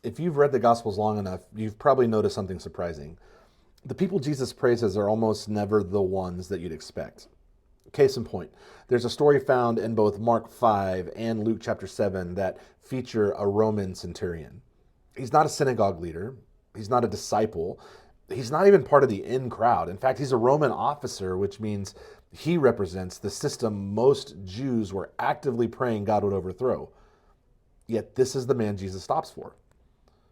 If you've read the Gospels long enough, you've probably noticed something surprising. The people Jesus praises are almost never the ones that you'd expect. Case in point, there's a story found in both Mark 5 and Luke chapter 7 that feature a Roman centurion. He's not a synagogue leader, he's not a disciple, he's not even part of the in crowd. In fact, he's a Roman officer, which means he represents the system most Jews were actively praying God would overthrow. Yet this is the man Jesus stops for.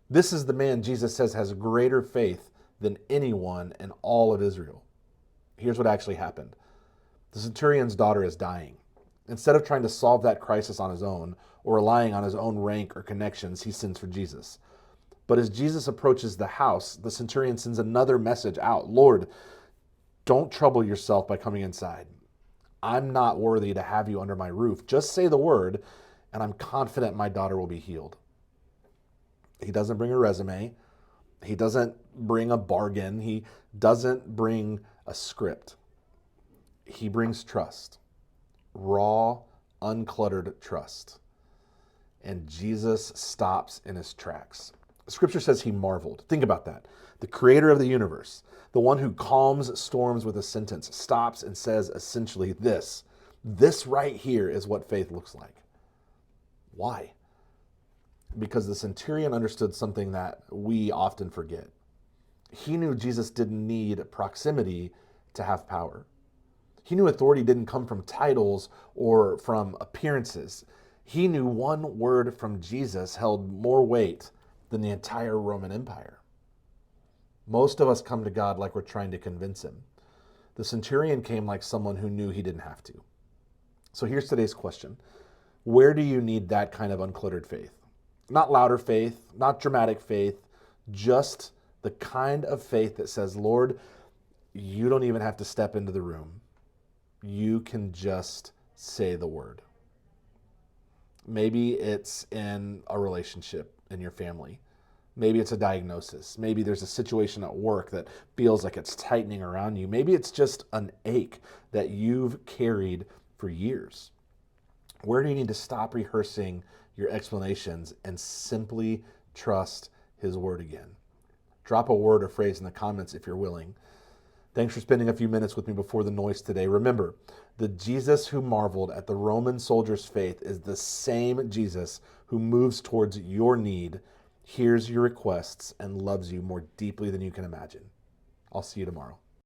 This is the man Jesus says has greater faith than anyone in all of Israel. Here's what actually happened. The centurion's daughter is dying. Instead of trying to solve that crisis on his own or relying on his own rank or connections, he sends for Jesus. But as Jesus approaches the house, the centurion sends another message out. Lord, don't trouble yourself by coming inside. I'm not worthy to have you under my roof. Just say the word, and I'm confident my daughter will be healed. He doesn't bring a resume. He doesn't bring a bargain. He doesn't bring a script. He brings trust, raw, uncluttered trust. And Jesus stops in his tracks. Scripture says he marveled. Think about that. The creator of the universe, the one who calms storms with a sentence, stops and says essentially this. This right here is what faith looks like. Why? Because the centurion understood something that we often forget. He knew Jesus didn't need proximity to have power. He knew authority didn't come from titles or from appearances. He knew one word from Jesus held more weight than the entire Roman Empire. Most of us come to God like we're trying to convince him. The centurion came like someone who knew he didn't have to. So here's today's question. Where do you need that kind of uncluttered faith? Not louder faith, not dramatic faith, just the kind of faith that says, Lord, you don't even have to step into the room. You can just say the word. Maybe it's in a relationship in your family. Maybe it's a diagnosis. Maybe there's a situation at work that feels like it's tightening around you. Maybe it's just an ache that you've carried for years. Where do you need to stop rehearsing your explanations and simply trust his word again? Drop a word or phrase in the comments if you're willing. Thanks for spending a few minutes with me before the noise today. Remember, the Jesus who marveled at the Roman soldier's faith is the same Jesus who moves towards your need, hears your requests, and loves you more deeply than you can imagine. I'll see you tomorrow.